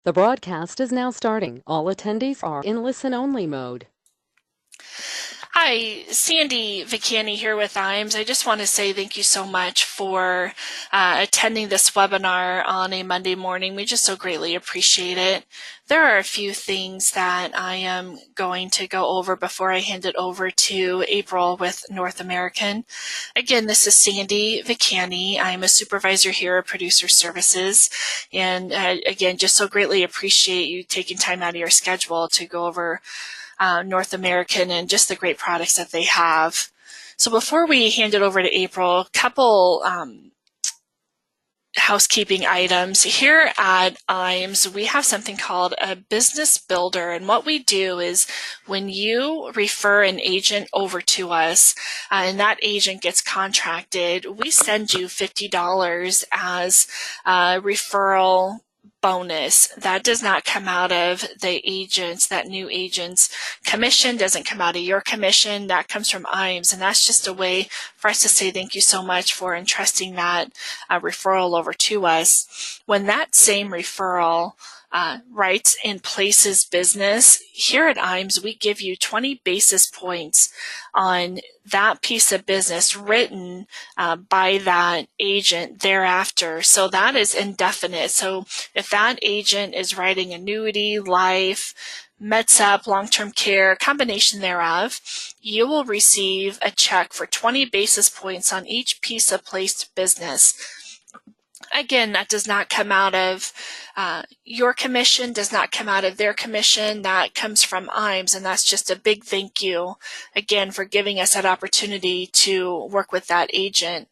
The broadcast is now starting. All attendees are in listen-only mode. Hi, Sandy Vicani here with IMS. I just want to say thank you so much for attending this webinar on a Monday morning. We just so greatly appreciate it. There are a few things that I am going to go over before I hand it over to April with North American. Again, this is Sandy Vicani. I'm a supervisor here at Producer Services. And again, just so greatly appreciate you taking time out of your schedule to go over North American and just the great products that they have. So before we hand it over to April, a couple housekeeping items. Here at IMS, we have something called a business builder. And what we do is when you refer an agent over to us and that agent gets contracted, we send you $50 as a referral bonus. That does not come out of the agent's, that new agent's commission, doesn't come out of your commission. That comes from IMS, and that's just a way for us to say thank you so much for entrusting that referral over to us. When that same referral writes and places business, here at IMS, we give you 20 basis points on that piece of business written by that agent thereafter. So that is indefinite. So if that agent is writing annuity, life, MedSup, long-term care, combination thereof, you will receive a check for 20 basis points on each piece of placed business. Again, that does not come out of your commission, does not come out of their commission. That comes from IMS, and that's just a big thank you, again, for giving us that opportunity to work with that agent.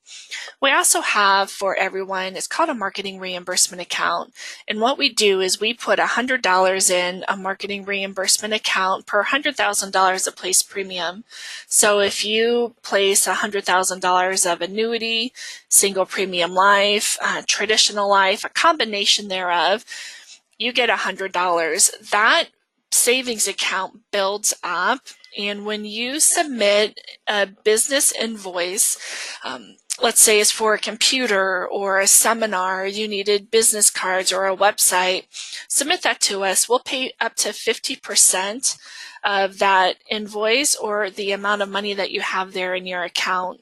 We also have for everyone, it's called a marketing reimbursement account. And what we do is we put $100 in a marketing reimbursement account per $100,000 of placed premium. So if you place $100,000 of annuity, single premium life, traditional life, a combination thereof, you get $100. That savings account builds up, and when you submit a business invoice, let's say it's for a computer or a seminar, you needed business cards or a website, submit that to us. We'll pay up to 50% of that invoice or the amount of money that you have there in your account.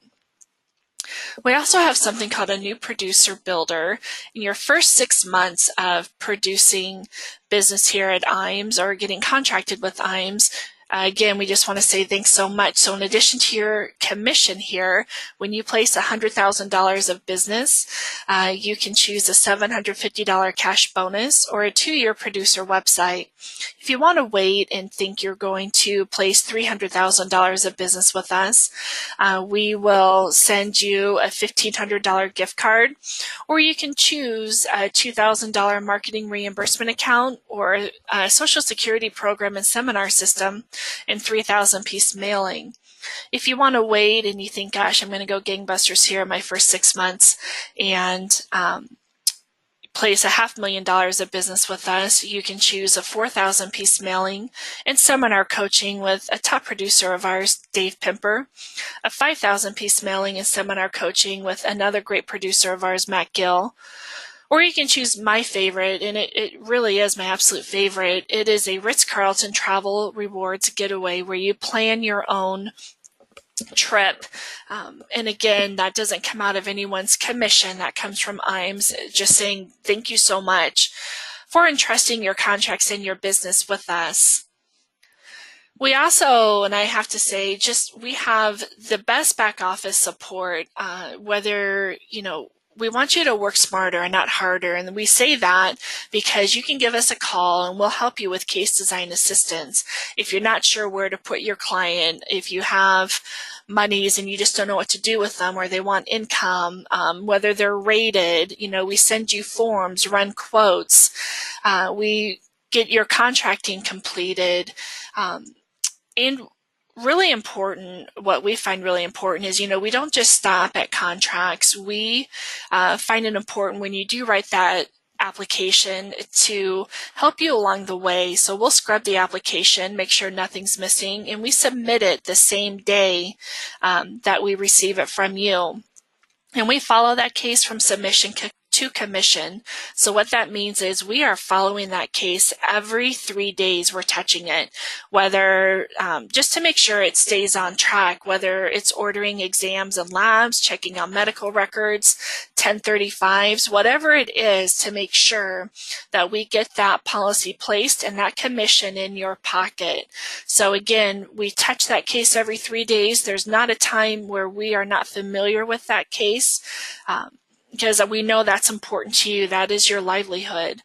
We also have something called a new producer builder. In your first 6 months of producing business here at IMS or getting contracted with IMS, again, we just want to say thanks so much. So in addition to your commission here, when you place $100,000 of business, you can choose a $750 cash bonus or a 2-year producer website. If you want to wait and think you're going to place $300,000 of business with us, we will send you a $1,500 gift card, or you can choose a $2,000 marketing reimbursement account or a Social Security program and seminar system and 3,000 piece mailing. If you want to wait and you think, gosh, I'm going to go gangbusters here in my first 6 months and place $500,000 of business with us, you can choose a 4,000 piece mailing and seminar coaching with a top producer of ours, Dave Pimper, a 5,000 piece mailing and seminar coaching with another great producer of ours, Matt Gill. Or you can choose my favorite, and it really is my absolute favorite. It is a Ritz-Carlton travel rewards getaway where you plan your own trip. And again, that doesn't come out of anyone's commission. That comes from IMS, just saying thank you so much for entrusting your contracts and your business with us. We also, and I have to say, we have the best back office support, whether, we want you to work smarter and not harder. And we say that because you can give us a call and we'll help you with case design assistance. If you're not sure where to put your client, if you have monies and you just don't know what to do with them, or they want income, whether they're rated, we send you forms, run quotes, we get your contracting completed. And really important, what we find really important is, we don't just stop at contracts. We find it important when you do write that application to help you along the way. So we'll scrub the application, make sure nothing's missing, and we submit it the same day that we receive it from you. And we follow that case from submission to commission. So what that means is we are following that case every 3 days. We're touching it, whether just to make sure it stays on track, whether it's ordering exams and labs, checking on medical records, 1035s, whatever it is, to make sure that we get that policy placed and that commission in your pocket. So again, we touch that case every 3 days. There's not a time where we are not familiar with that case, because we know that's important to you. That is your livelihood.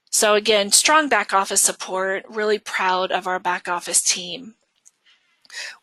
So again, strong back office support, really proud of our back office team.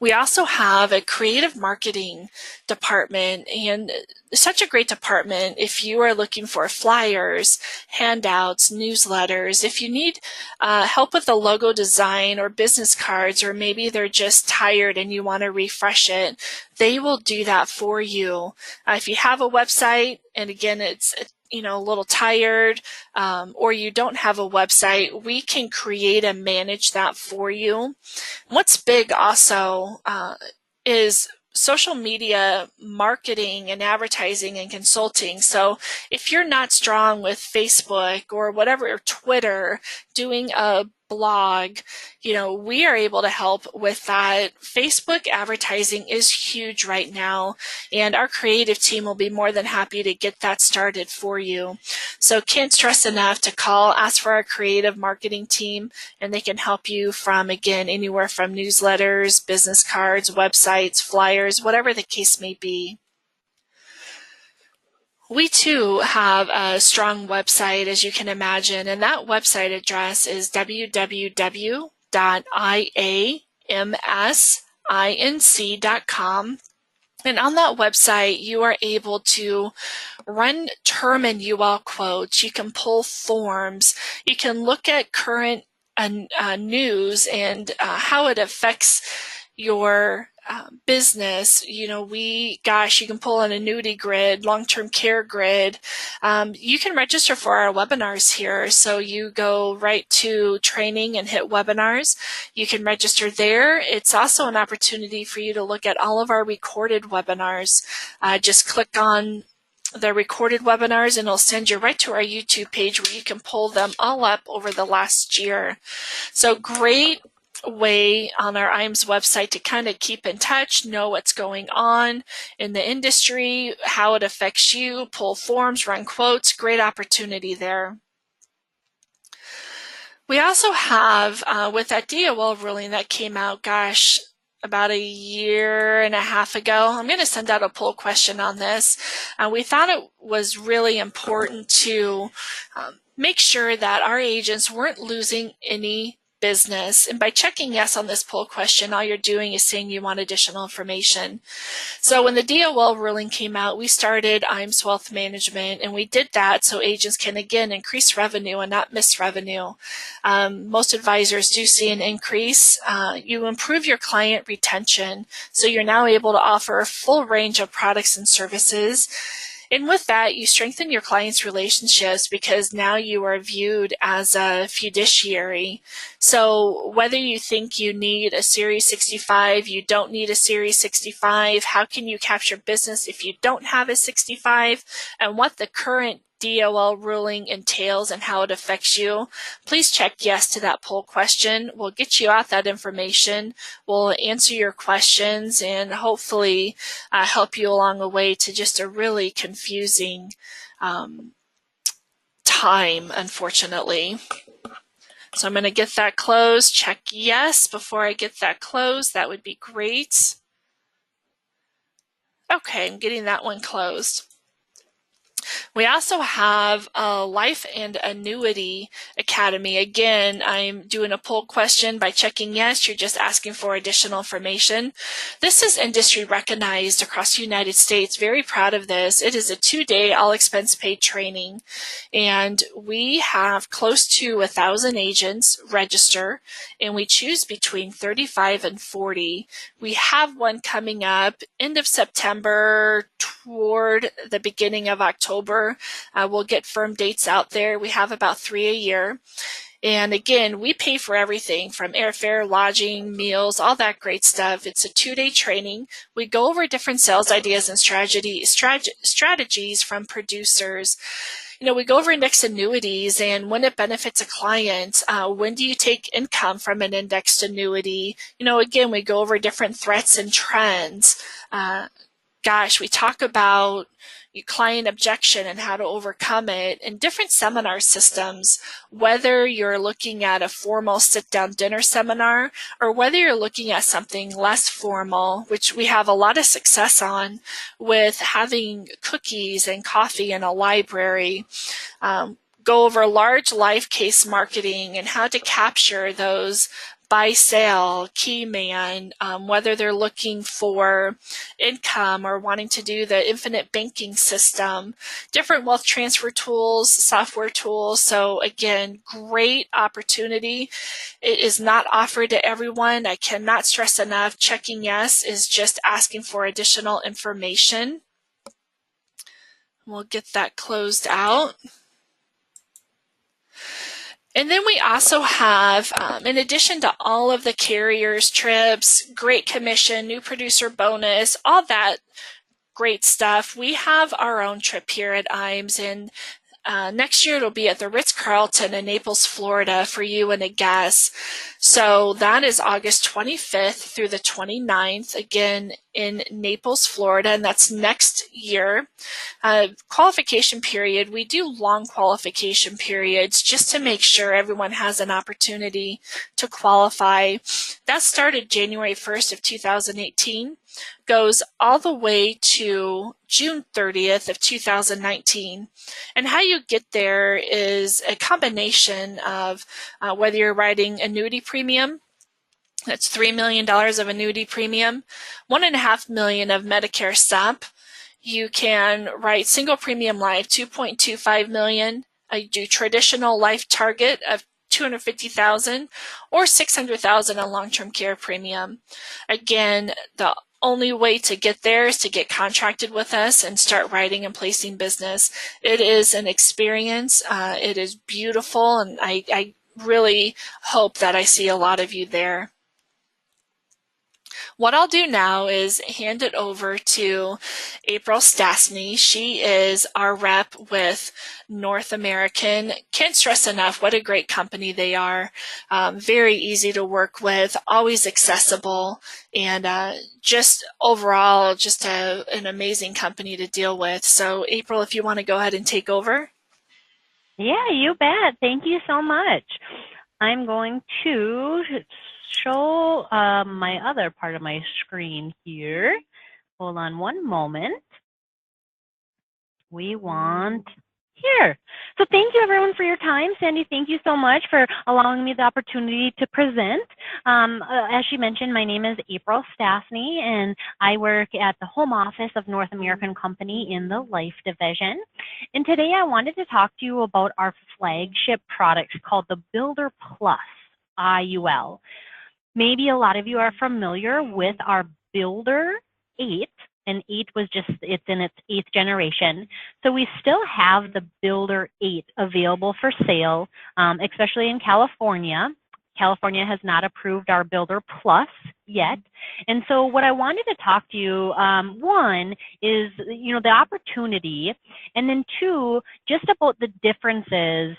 We also have a creative marketing department, and such a great department if you are looking for flyers, handouts, newsletters. If you need help with the logo design or business cards, or maybe they're just tired and you want to refresh it, they will do that for you. If you have a website, and again, it's a little tired, or you don't have a website, we can create and manage that for you. What's big also is social media marketing and advertising and consulting. So if you're not strong with Facebook or whatever, or Twitter, doing a blog, we are able to help with that. Facebook advertising is huge right now, and our creative team will be more than happy to get that started for you. So can't stress enough to call, ask for our creative marketing team, and they can help you from, again, anywhere from newsletters, business cards, websites, flyers, whatever the case may be. We too have a strong website, as you can imagine, and that website address is www.iamsinc.com. And on that website, you are able to run term and UL quotes. You can pull forms. You can look at current news and how it affects your business. You can pull an annuity grid, long-term care grid. You can register for our webinars here. So you go right to training and hit webinars. You can register there. It's also an opportunity for you to look at all of our recorded webinars. Just click on the recorded webinars and it'll send you right to our YouTube page where you can pull them all up over the last year. So great way on our IAMS website to kind of keep in touch, know what's going on in the industry, how it affects you, pull forms, run quotes. Great opportunity there. We also have, with that DOL ruling that came out, about a year and a half ago, I'm going to send out a poll question on this. We thought it was really important to make sure that our agents weren't losing any business. And by checking yes on this poll question, all you're doing is saying you want additional information. So when the DOL ruling came out, we started IAMS Wealth Management, and we did that so agents can, again, increase revenue and not miss revenue. Most advisors do see an increase. You improve your client retention, so you're now able to offer a full range of products and services. And with that, you strengthen your clients' relationships because now you are viewed as a fiduciary. So whether you think you need a Series 65, you don't need a Series 65, how can you capture business if you don't have a 65, and what the current DOL ruling entails and how it affects you, please check yes to that poll question. We'll get you out that information. We'll answer your questions and hopefully help you along the way to just a really confusing time, unfortunately. So I'm going to get that closed. Check yes before I get that closed. That would be great. Okay, I'm getting that one closed. We also have a Life and Annuity Academy. Again, I'm doing a poll question. By checking yes, you're just asking for additional information. This is industry recognized across the United States. Very proud of this. It is a 2-day all-expense paid training, and we have close to 1,000 agents register, and we choose between 35 and 40. We have one coming up end of September toward the beginning of October. We'll get firm dates out there. We have about 3 a year. And again, we pay for everything from airfare, lodging, meals, all that great stuff. It's a 2-day training. We go over different sales ideas and strategies from producers. We go over indexed annuities and when it benefits a client. When do you take income from an indexed annuity? Again, we go over different threats and trends. We talk about client objection and how to overcome it in different seminar systems, whether you're looking at a formal sit-down dinner seminar or whether you're looking at something less formal, which we have a lot of success on with having cookies and coffee in a library. Go over large live case marketing and how to capture those buy sale, key man, whether they're looking for income or wanting to do the infinite banking system, different wealth transfer tools, software tools. So again, great opportunity. It is not offered to everyone. I cannot stress enough, checking yes is just asking for additional information. We'll get that closed out. And then we also have, in addition to all of the carriers, trips, great commission, new producer bonus, all that great stuff, we have our own trip here at IAMS. And next year it'll be at the Ritz-Carlton in Naples, Florida for you and a guest. So that is August 25th through the 29th, again in Naples, Florida, and that's next year. Qualification period, we do long qualification periods just to make sure everyone has an opportunity to qualify. That started January 1st of 2018. Goes all the way to June 30th of 2019. And how you get there is a combination of whether you're writing annuity premium, that's $3 million of annuity premium, $1.5 million of Medicare SUP. You can write single premium life, $2.25 million. You do traditional life target of $250,000 or $600,000 on long-term care premium. Again, the only way to get there is to get contracted with us and start writing and placing business. It is an experience. It is beautiful, and I really hope that I see a lot of you there. What I'll do now is hand it over to April Stasny. She is our rep with North American. Can't stress enough what a great company they are. Very easy to work with, always accessible, and just overall just an amazing company to deal with. So April, if you want to go ahead and take over. Yeah, you bet. Thank you so much. I'm going to show my other part of my screen here. Hold on one moment. We want here. So thank you everyone for your time. Sandy, thank you so much for allowing me the opportunity to present. As she mentioned, my name is April Stasny, and I work at the home office of North American Company in the Life Division. And today I wanted to talk to you about our flagship products called the Builder Plus IUL. Maybe a lot of you are familiar with our Builder 8, and 8 was it's in its 8th generation. So we still have the Builder 8 available for sale, especially in California. California has not approved our Builder Plus yet. And so what I wanted to talk to you, one, is the opportunity, and then two, just about the differences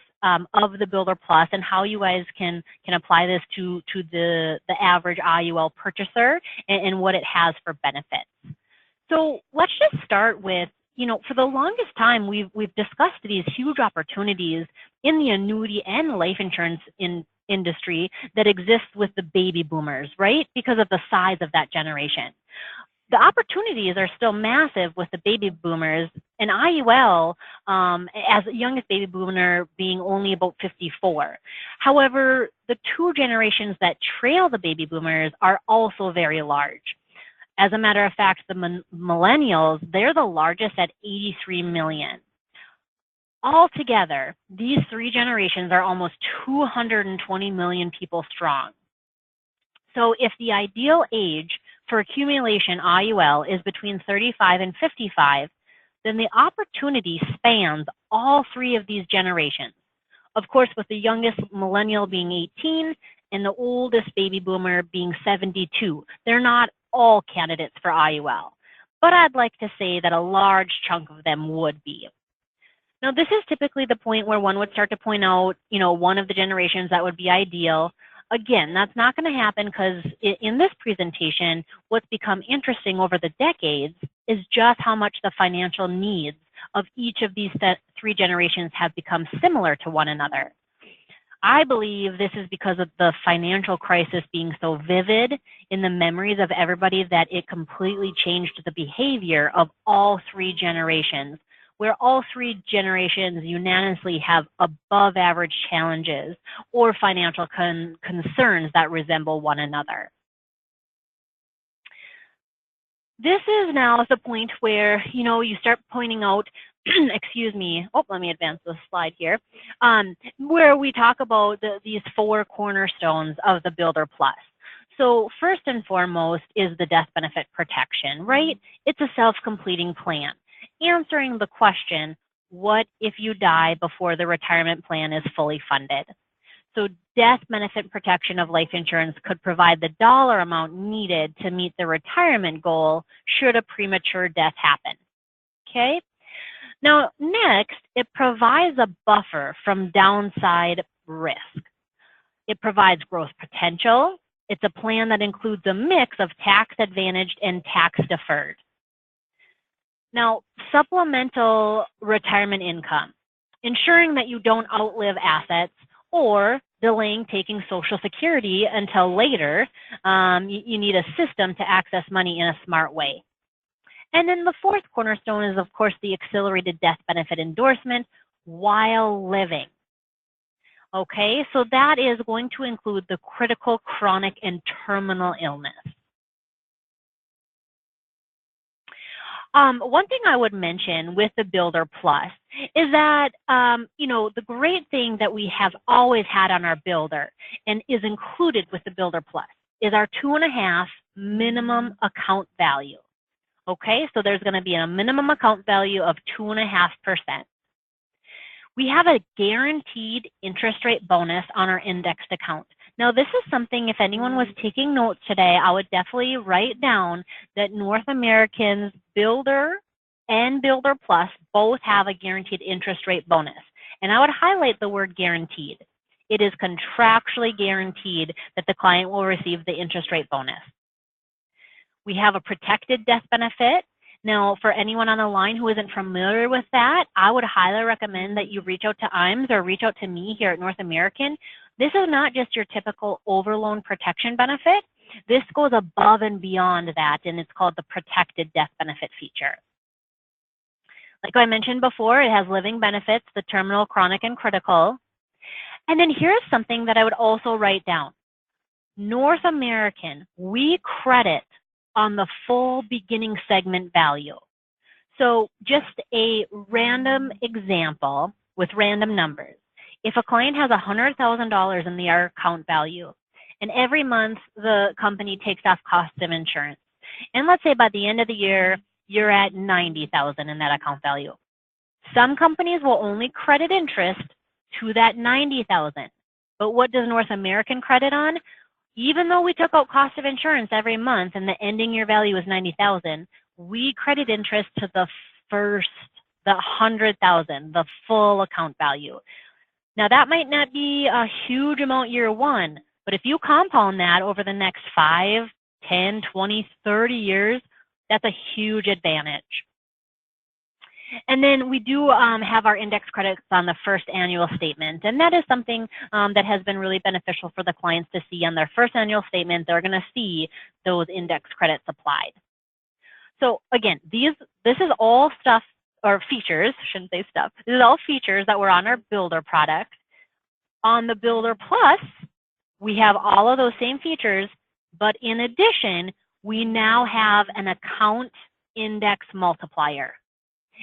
of the Builder Plus and how you guys can apply this to the average IUL purchaser and what it has for benefits. So let's just start with, for the longest time, we've discussed these huge opportunities in the annuity and life insurance industry that exists with the baby boomers, right? Because of the size of that generation. The opportunities are still massive with the baby boomers, and IUL, as a youngest baby boomer being only about 54. However, the two generations that trail the baby boomers are also very large. As a matter of fact, the millennials, they're the largest at 83 million. Altogether, these three generations are almost 220 million people strong. So if the ideal age for accumulation IUL is between 35 and 55, then the opportunity spans all three of these generations. Of course, with the youngest millennial being 18 and the oldest baby boomer being 72, they're not all candidates for IUL, but I'd like to say that a large chunk of them would be. Now, this is typically the point where one would start to point out, one of the generations that would be ideal. Again, that's not going to happen because in this presentation, what's become interesting over the decades is just how much the financial needs of each of these three generations have become similar to one another. I believe this is because of the financial crisis being so vivid in the memories of everybody that it completely changed the behavior of all three generations, where all three generations unanimously have above average challenges or financial concerns that resemble one another. This is now the point where, you start pointing out, excuse me, let me advance the slide here, where we talk about these four cornerstones of the Builder Plus. So first and foremost is the death benefit protection, right? It's a self-completing plan, answering the question, what if you die before the retirement plan is fully funded? So death benefit protection of life insurance could provide the dollar amount needed to meet the retirement goal should a premature death happen, okay? Now, next, it provides a buffer from downside risk. It provides growth potential. It's a plan that includes a mix of tax advantaged and tax deferred. Now, supplemental retirement income, ensuring that you don't outlive assets or delaying taking Social Security until later. You need a system to access money in a smart way. And then the fourth cornerstone is, of course, the accelerated death benefit endorsement while living. Okay, so that is going to include the critical, chronic, and terminal illness. One thing I would mention with the Builder Plus is that, the great thing that we have always had on our Builder and is included with the Builder Plus is our 2.5 minimum account value. Okay, so there's going to be a minimum account value of 2.5%. We have a guaranteed interest rate bonus on our indexed account. Now, this is something, if anyone was taking notes today, I would definitely write down that North American's Builder and Builder Plus both have a guaranteed interest rate bonus. And I would highlight the word guaranteed. It is contractually guaranteed that the client will receive the interest rate bonus. We have a protected death benefit. Now, for anyone on the line who isn't familiar with that, I would highly recommend that you reach out to IMS or reach out to me here at North American. This is not just your typical overloan protection benefit. This goes above and beyond that, and it's called the protected death benefit feature. Like I mentioned before, it has living benefits, the terminal, chronic, and critical. And then here's something that I would also write down. North American, we credit on the full beginning segment value. So just a random example with random numbers. If a client has $100,000 in their account value, and every month the company takes off costs of insurance, and let's say by the end of the year, you're at $90,000 in that account value. Some companies will only credit interest to that $90,000. But what does North American credit on? Even though we took out cost of insurance every month and the ending year value is $90,000, we credit interest to the $100,000, the full account value. Now that might not be a huge amount year one, but if you compound that over the next 5, 10, 20, 30 years, that's a huge advantage. And then we do have our index credits on the first annual statement. And that is something that has been really beneficial for the clients to see on their first annual statement. They're going to see those index credits applied. So again, this is all stuff, or features, shouldn't say stuff. This is all features that were on our Builder product. On the Builder Plus, we have all of those same features, but in addition, we now have an account index multiplier.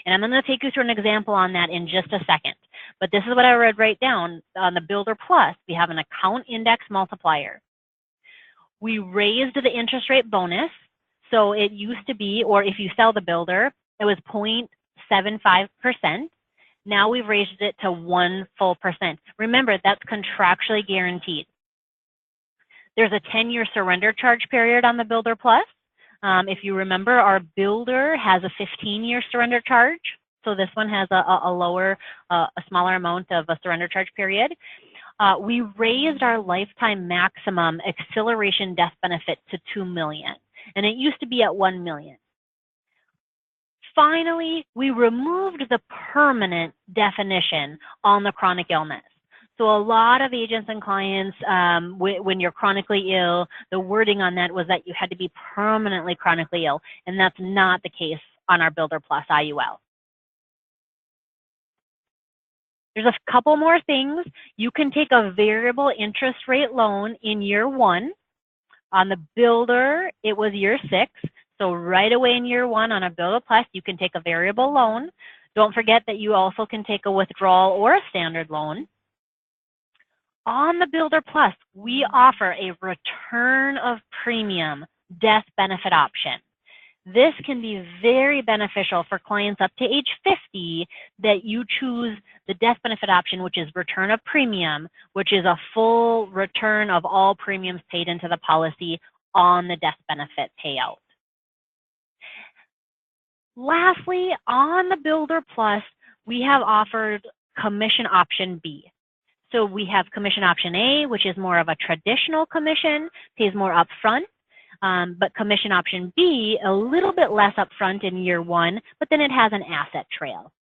And I'm going to take you through an example on that in just a second. But this is what I would write down on the Builder Plus. We have an account index multiplier. We raised the interest rate bonus. So it used to be, or if you sell the Builder, it was 0.75%. Now we've raised it to 1 full percent. Remember, that's contractually guaranteed. There's a 10-year surrender charge period on the Builder Plus. If you remember, our Builder has a 15-year surrender charge. So this one has a smaller amount of a surrender charge period. We raised our lifetime maximum acceleration death benefit to $2 million, and it used to be at $1 million. Finally, we removed the permanent definition on the chronic illness. So a lot of agents and clients, when you're chronically ill, the wording on that was that you had to be permanently chronically ill, and that's not the case on our Builder Plus IUL. There's a couple more things. You can take a variable interest rate loan in year 1. On the Builder, it was year 6. So right away in year 1 on a Builder Plus, you can take a variable loan. Don't forget that you also can take a withdrawal or a standard loan. On the Builder Plus, we offer a return of premium death benefit option. This can be very beneficial for clients up to age 50 that you choose the death benefit option, which is return of premium, which is a full return of all premiums paid into the policy on the death benefit payout. Lastly, on the Builder Plus, we have offered commission option B. So we have commission option A, which is more of a traditional commission, pays more upfront, but commission option B, a little bit less upfront in year 1, but then it has an asset trail.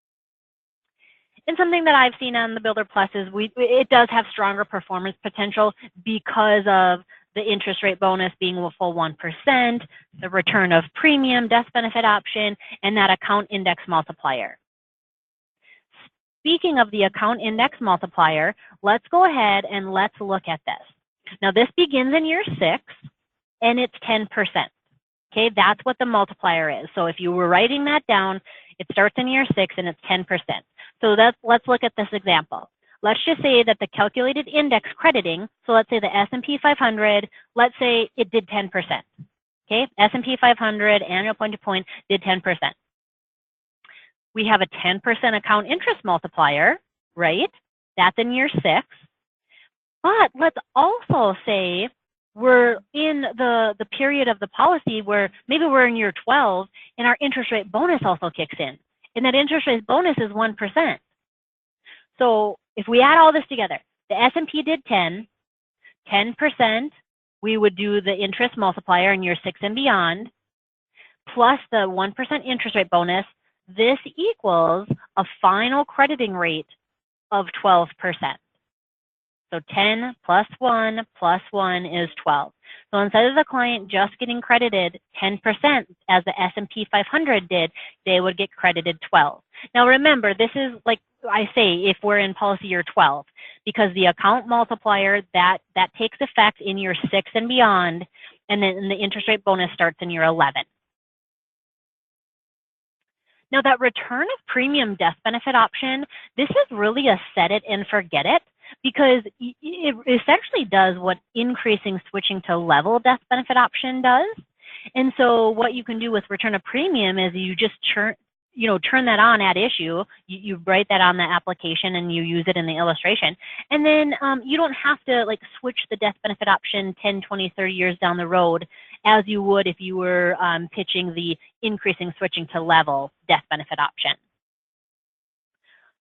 And something that I've seen on the Builder Plus is it does have stronger performance potential because of the interest rate bonus being a full 1%, the return of premium death benefit option, and that account index multiplier. Speaking of the account index multiplier, let's go ahead and let's look at this. Now this begins in year 6 and it's 10%. Okay, that's what the multiplier is. So if you were writing that down, it starts in year 6 and it's 10%. So let's look at this example. Let's just say that the calculated index crediting, so let's say the S&P 500, let's say it did 10%. Okay, S&P 500 annual point to point did 10%. We have a 10% account interest multiplier, right? That's in year 6. But let's also say we're in the period of the policy where maybe we're in year 12 and our interest rate bonus also kicks in. And that interest rate bonus is 1%. So if we add all this together, the S&P did 10%, we would do the interest multiplier in year 6 and beyond, plus the 1% interest rate bonus. This equals a final crediting rate of 12%. So 10 plus 1 is 12. So instead of the client just getting credited 10% as the S&P 500 did, they would get credited 12. Now remember, this is like I say, if we're in policy year 12, because the account multiplier, that takes effect in year 6 and beyond, and then the interest rate bonus starts in year 11. Now that return of premium death benefit option, this is really a set it and forget it, because it essentially does what increasing switching to level death benefit option does. And so what you can do with return of premium is you just turn that on at issue. You write that on the application and you use it in the illustration. And then you don't have to like switch the death benefit option 10, 20, 30 years down the road as you would if you were pitching the increasing switching to level death benefit option.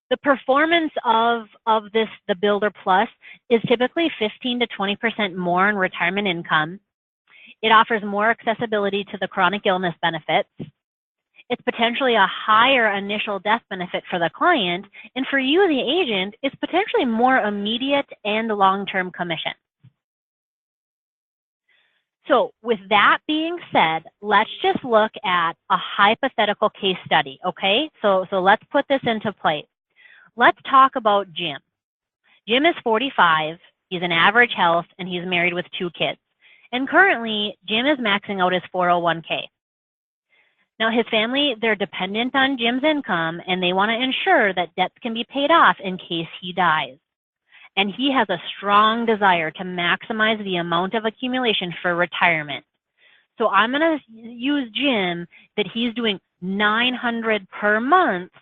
The performance of the Builder Plus is typically 15 to 20% more in retirement income. It offers more accessibility to the chronic illness benefits. It's potentially a higher initial death benefit for the client, and for you, the agent, it's potentially more immediate and long-term commission. So with that being said, let's just look at a hypothetical case study, okay? So let's put this into play. Let's talk about Jim. Jim is 45, he's in average health, and he's married with 2 kids. And currently, Jim is maxing out his 401k. Now, his family, they're dependent on Jim's income, and they want to ensure that debts can be paid off in case he dies. And he has a strong desire to maximize the amount of accumulation for retirement. So I'm going to use Jim that he's doing $900 per month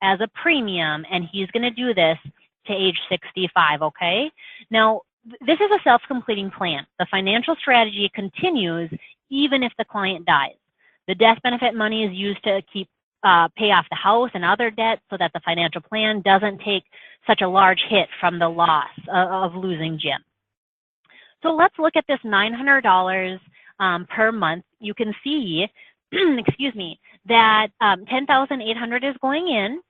as a premium, and he's going to do this to age 65, okay? Now, this is a self-completing plan. The financial strategy continues even if the client dies. The death benefit money is used to pay off the house and other debts so that the financial plan doesn't take such a large hit from the loss of losing Jim. So let's look at this $900 per month. You can see, excuse me, that $10,800 is going in.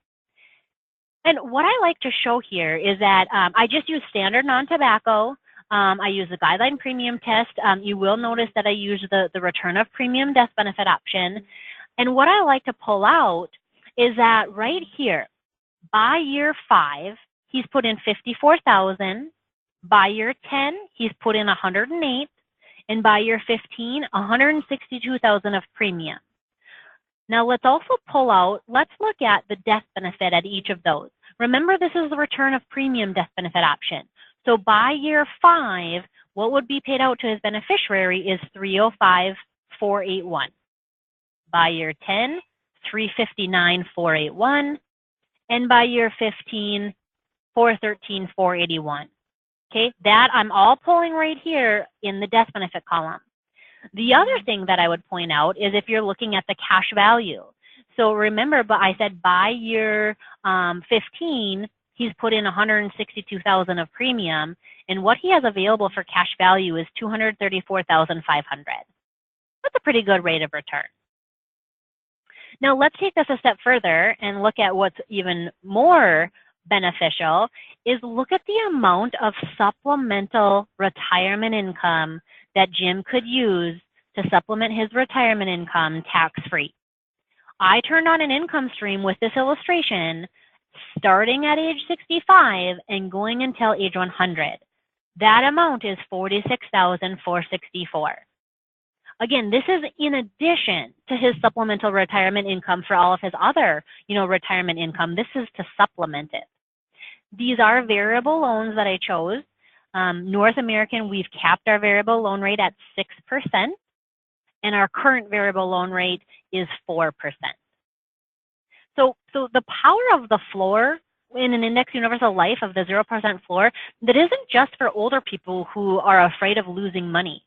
And what I like to show here is that I just use standard non-tobacco. I use the guideline premium test. You will notice that I use the return of premium death benefit option. And what I like to pull out is that right here, by year 5, he's put in $54,000. By year 10, he's put in $108,000. And by year 15, $162,000 of premium. Now let's also pull out, let's look at the death benefit at each of those. Remember, this is the return of premium death benefit option. So by year 5, what would be paid out to his beneficiary is $305,481. By year 10, $359,481. And by year 15, $413,481. Okay, that I'm all pulling right here in the death benefit column. The other thing that I would point out is if you're looking at the cash value. So remember, but I said by year 15, he's put in $162,000 of premium, and what he has available for cash value is $234,500. That's a pretty good rate of return. Now let's take this a step further and look at what's even more beneficial is look at the amount of supplemental retirement income that Jim could use to supplement his retirement income tax-free. I turned on an income stream with this illustration starting at age 65 and going until age 100. That amount is $46,464. Again, this is in addition to his supplemental retirement income for all of his other, retirement income. This is to supplement it. These are variable loans that I chose. North American, we've capped our variable loan rate at 6%, and our current variable loan rate is 4%. So the power of the floor in an index universal life of the 0% floor, that isn't just for older people who are afraid of losing money.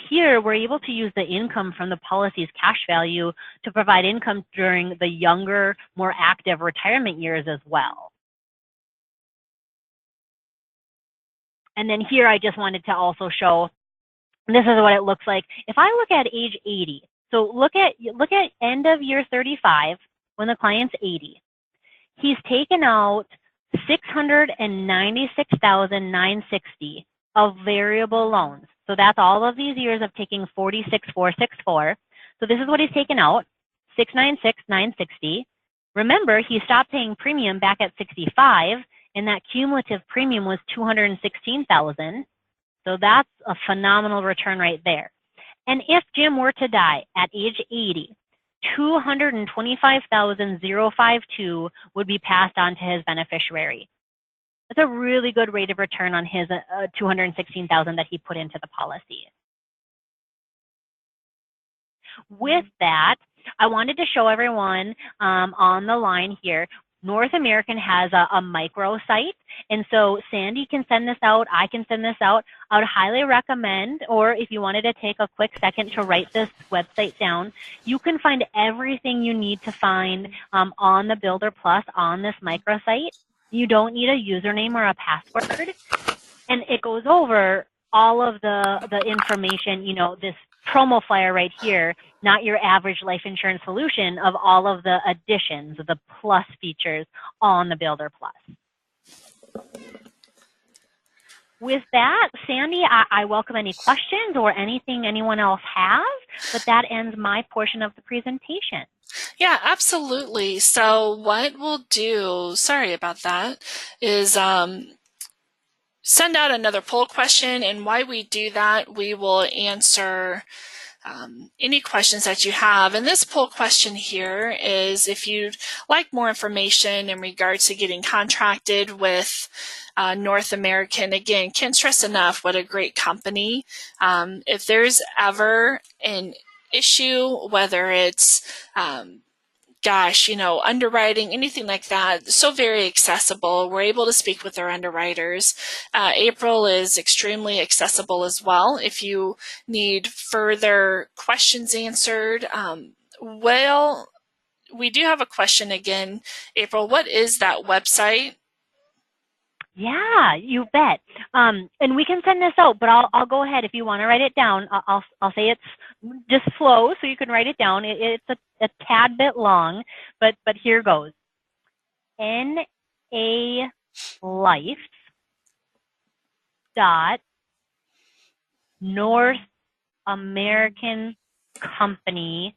Here we're able to use the income from the policy's cash value to provide income during the younger, more active retirement years as well. And then here I just wanted to also show, this is what it looks like. If I look at age 80, so look at end of year 35 when the client's 80. He's taken out $696,960 of variable loans. So that's all of these years of taking 46,464. So this is what he's taken out, $696,960. Remember, he stopped paying premium back at 65, and that cumulative premium was $216,000. So that's a phenomenal return right there. And if Jim were to die at age 80, $225,052 would be passed on to his beneficiary. That's a really good rate of return on his $216,000 that he put into the policy. With that, I wanted to show everyone on the line here, North American has a micro site, and so Sandy can send this out, I can send this out. I would highly recommend, or if you wanted to take a quick second to write this website down, you can find everything you need to find on the Builder Plus on this microsite. You don't need a username or a password, and it goes over all of the information, this promo flyer right here, not your average life insurance solution, of all of the additions, the plus features on the Builder Plus. With that, Sandy, I welcome any questions or anything anyone else has, but that ends my portion of the presentation. Yeah, absolutely. So what we'll do, sorry about that, is send out another poll question, and while we do that, we will answer any questions that you have. And this poll question here is if you'd like more information in regards to getting contracted with North American. Again, can't stress enough what a great company. If there's ever an issue, whether it's gosh, underwriting, anything like that, so very accessible. We're able to speak with our underwriters. April is extremely accessible as well. If you need further questions answered, well, we do have a question again. April, what is that website? Yeah, you bet. And we can send this out, but I'll go ahead if you want to write it down. I'll say it's just slow so you can write it down. It's a tad bit long, but here goes. NA Life dot North American Company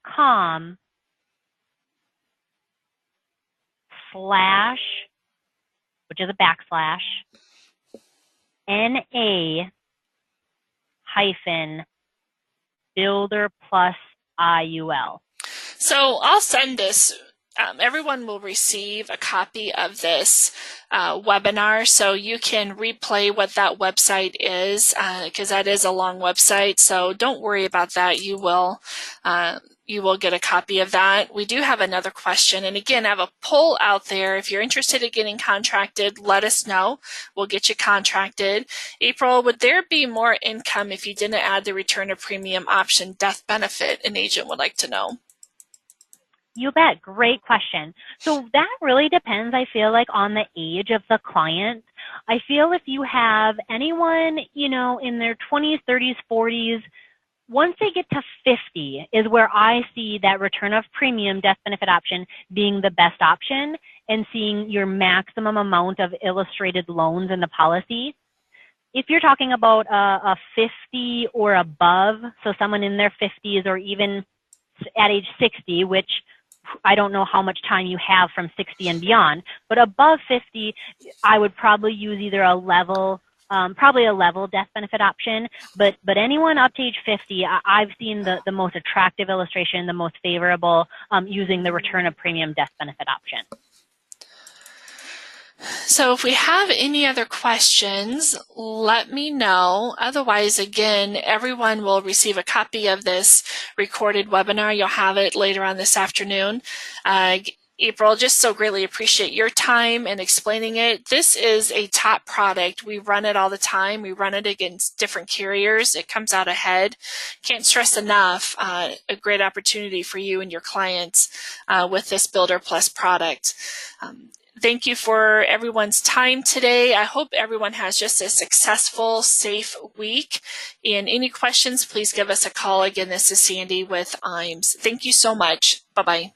.com / which is a backslash NA hyphen builder plus IUL. So I'll send this. Everyone will receive a copy of this webinar, so you can replay what that website is, because that is a long website. So don't worry about that. You will get a copy of that. We do have another question, and again, I have a poll out there. If you're interested in getting contracted, let us know. We'll get you contracted. April, would there be more income if you didn't add the return of premium option death benefit? An agent would like to know. You bet. Great question. So that really depends, I feel like, on the age of the client. I feel if you have anyone, in their 20s, 30s, 40s, once they get to 50 is where I see that return of premium death benefit option being the best option and seeing your maximum amount of illustrated loans in the policy. If you're talking about a 50 or above, so someone in their 50s or even at age 60, which I don't know how much time you have from 60 and beyond, but above 50, I would probably use either a level, probably a level death benefit option, but anyone up to age 50, I've seen the most attractive illustration, the most favorable, using the return of premium death benefit option. So if we have any other questions, let me know. Otherwise, again, everyone will receive a copy of this recorded webinar. You'll have it later on this afternoon. April, just so greatly appreciate your time and explaining it. This is a top product. We run it all the time. We run it against different carriers. It comes out ahead. Can't stress enough, a great opportunity for you and your clients with this Builder Plus product. Thank you for everyone's time today. I hope everyone has just a successful, safe week. And any questions, please give us a call. Again, this is Sandy with IMS. Thank you so much. Bye-bye.